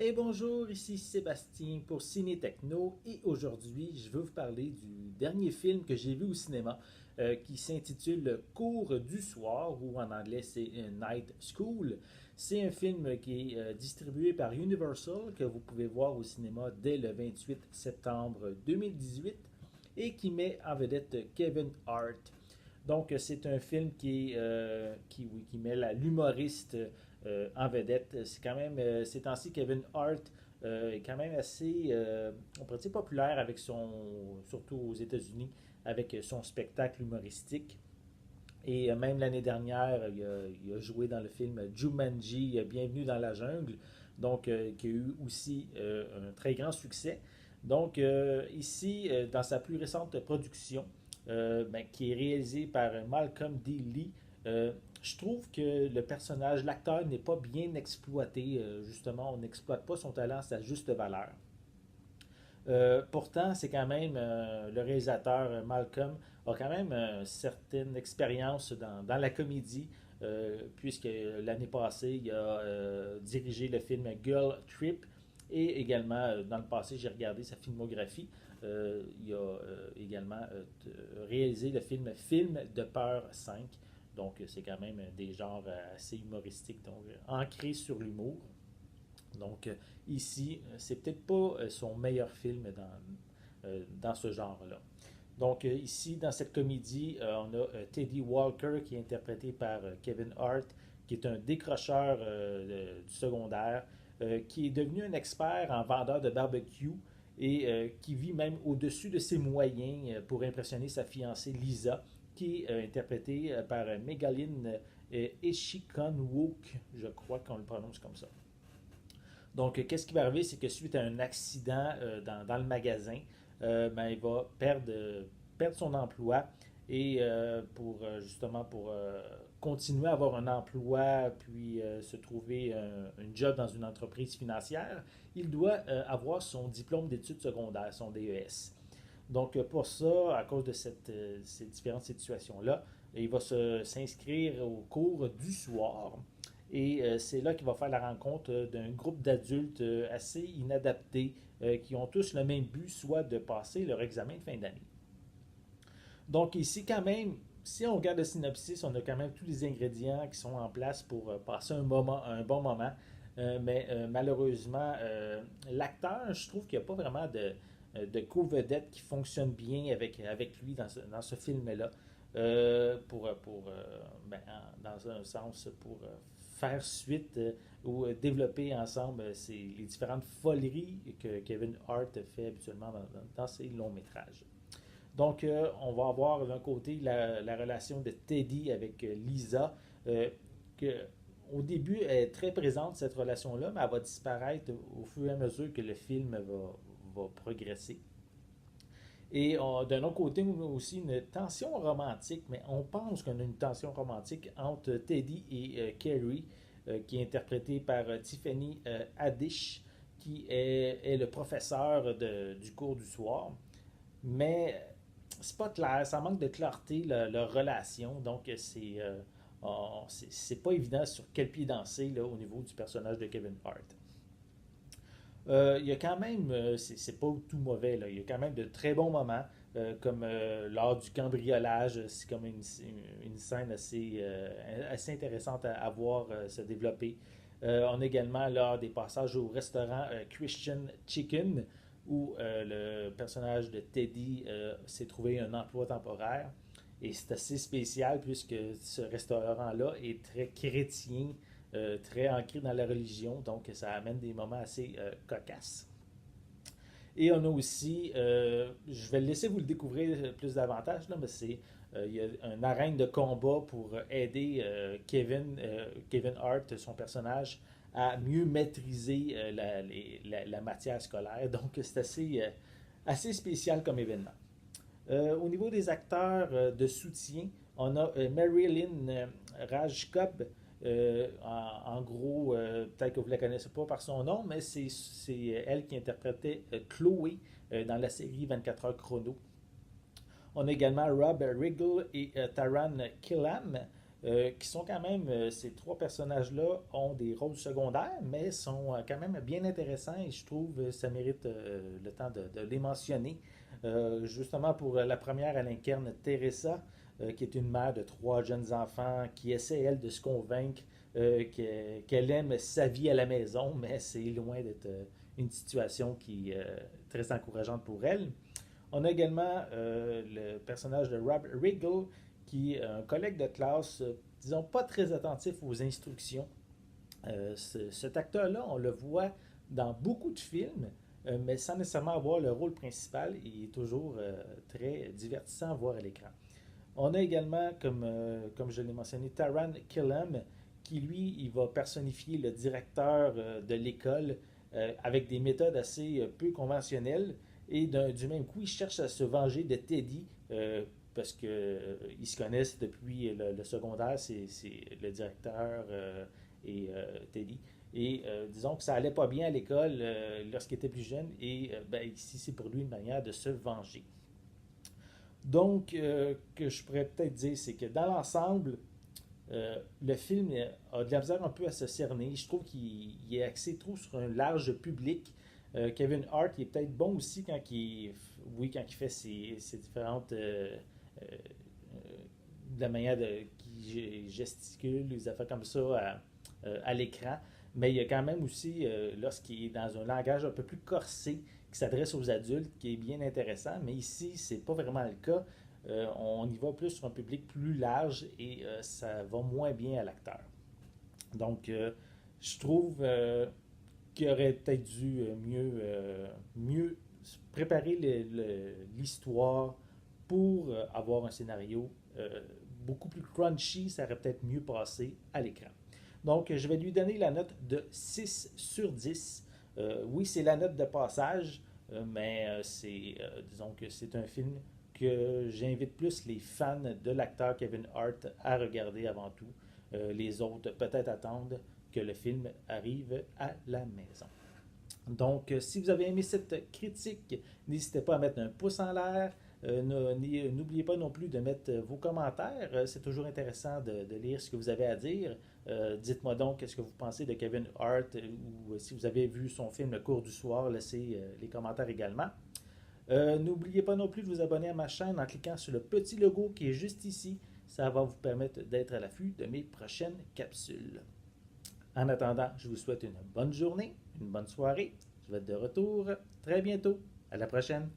Et bonjour, ici Sébastien pour Ciné Techno et aujourd'hui je veux vous parler du dernier film que j'ai vu au cinéma qui s'intitule Cours du soir ou en anglais c'est Night School. C'est un film qui est distribué par Universal que vous pouvez voir au cinéma dès le 28 septembre 2018 et qui met en vedette Kevin Hart. Donc, c'est un film qui met l'humoriste en vedette. C'est quand même, ces temps-ci, Kevin Hart est quand même assez, on pourrait dire, populaire avec surtout aux États-Unis, avec son spectacle humoristique. Et même l'année dernière, il a joué dans le film Jumanji, Bienvenue dans la jungle, donc qui a eu aussi un très grand succès. Donc ici, dans sa plus récente production, qui est réalisée par Malcolm D. Lee, je trouve que le personnage, l'acteur n'est pas bien exploité. Justement, on n'exploite pas son talent à sa juste valeur. Pourtant, c'est quand même le réalisateur Malcolm a quand même une certaine expérience dans la comédie, puisque l'année passée, il a dirigé le film Girl Trip et également, dans le passé, j'ai regardé sa filmographie. Il a également réalisé le film de peur 5. Donc, c'est quand même des genres assez humoristiques, donc ancrés sur l'humour. Donc, ici, c'est peut-être pas son meilleur film dans ce genre-là. Donc, ici, dans cette comédie, on a Teddy Walker qui est interprété par Kevin Hart, qui est un décrocheur du secondaire, qui est devenu un expert en vendeur de barbecue et qui vit même au-dessus de ses moyens pour impressionner sa fiancée Lisa, qui est interprétée par Megaline Eshikonwook, je crois qu'on le prononce comme ça. Donc, qu'est-ce qui va arriver, c'est que suite à un accident dans le magasin, il va perdre son emploi et justement pour continuer à avoir un emploi puis se trouver un job dans une entreprise financière, il doit avoir son diplôme d'études secondaires, son DES. Donc, pour ça, à cause de ces différentes situations-là, il va s'inscrire au cours du soir. Et c'est là qu'il va faire la rencontre d'un groupe d'adultes assez inadaptés qui ont tous le même but, soit de passer leur examen de fin d'année. Donc ici, quand même, si on regarde le synopsis, on a quand même tous les ingrédients qui sont en place pour passer un bon moment. Malheureusement, l'acteur, je trouve qu'il n'y a pas vraiment de co-vedette qui fonctionne bien avec lui dans ce film-là. Dans un sens, pour faire suite ou développer ensemble les différentes foleries que Kevin Hart fait habituellement dans ses longs métrages. Donc, on va avoir d'un côté la relation de Teddy avec Lisa, que au début elle est très présente cette relation-là, mais elle va disparaître au fur et à mesure que le film va progresser. Et d'un autre côté, on a aussi une tension romantique, mais on pense qu'on a une tension romantique entre Teddy et Carrie, qui est interprétée par Tiffany Haddish, qui est le professeur du cours du soir. Mais c'est pas clair, ça manque de clarté leur relation, donc c'est pas évident sur quel pied danser là, au niveau du personnage de Kevin Hart. Il y a quand même, c'est pas tout mauvais, là. Il y a quand même de très bons moments, comme lors du cambriolage, c'est comme une scène assez intéressante à voir se développer. On a également lors des passages au restaurant Christian Chicken, où le personnage de Teddy s'est trouvé un emploi temporaire. Et c'est assez spécial puisque ce restaurant-là est très chrétien, très ancré dans la religion, donc ça amène des moments assez cocasses. Et on a aussi, je vais le laisser vous le découvrir plus davantage, là, mais il y a une arène de combat pour aider Kevin Hart, son personnage, à mieux maîtriser la matière scolaire. Donc c'est assez spécial comme événement. Au niveau des acteurs de soutien, on a Marilyn Rajkub. En gros, peut-être que vous ne la connaissez pas par son nom, mais c'est elle qui interprétait Chloé dans la série 24 heures chrono. On a également Rob Riggle et Taran Killam qui sont quand même, ces trois personnages-là ont des rôles secondaires, mais sont quand même bien intéressants et je trouve ça mérite le temps de les mentionner. Justement pour la première, elle incarne Teresa, qui est une mère de trois jeunes enfants qui essaie, elle, de se convaincre qu'elle aime sa vie à la maison, mais c'est loin d'être une situation qui est très encourageante pour elle. On a également le personnage de Rob Riggle, qui est un collègue de classe, disons, pas très attentif aux instructions. Cet acteur-là, on le voit dans beaucoup de films, mais sans nécessairement avoir le rôle principal. Il est toujours très divertissant à voir à l'écran. On a également, comme je l'ai mentionné, Taran Killam, qui lui, il va personnifier le directeur de l'école avec des méthodes assez peu conventionnelles. Et du même coup, il cherche à se venger de Teddy parce qu'ils se connaissent depuis le secondaire, c'est le directeur et Teddy. Et disons que ça allait pas bien à l'école lorsqu'il était plus jeune, et ben, ici, c'est pour lui une manière de se venger. Donc, que je pourrais peut-être dire, c'est que dans l'ensemble, le film a de la misère un peu à se cerner. Je trouve qu'il est axé trop sur un large public. Kevin Hart, il est peut-être bon aussi oui, quand il fait ses différentes, euh, de la manière qu'il gesticule, les affaires comme ça à l'écran. Mais il y a quand même aussi, lorsqu'il est dans un langage un peu plus corsé, qui s'adresse aux adultes, qui est bien intéressant. Mais ici, c'est pas vraiment le cas. On y va plus sur un public plus large et ça va moins bien à l'acteur. Donc, je trouve qu'il aurait peut-être dû mieux préparer l'histoire pour avoir un scénario beaucoup plus crunchy. Ça aurait peut-être mieux passé à l'écran. Donc, je vais lui donner la note de 6 sur 10. Oui, c'est la note de passage, mais disons que c'est un film que j'invite plus les fans de l'acteur Kevin Hart à regarder avant tout. Les autres peut-être attendent que le film arrive à la maison. Donc, si vous avez aimé cette critique, n'hésitez pas à mettre un pouce en l'air. N'oubliez pas non plus de mettre vos commentaires. C'est toujours intéressant de lire ce que vous avez à dire. Dites-moi donc qu'est-ce que vous pensez de Kevin Hart ou si vous avez vu son film Le cours du soir, laissez les commentaires également. N'oubliez pas non plus de vous abonner à ma chaîne en cliquant sur le petit logo qui est juste ici. Ça va vous permettre d'être à l'affût de mes prochaines capsules. En attendant, je vous souhaite une bonne journée, une bonne soirée. Je vais être de retour très bientôt. À la prochaine.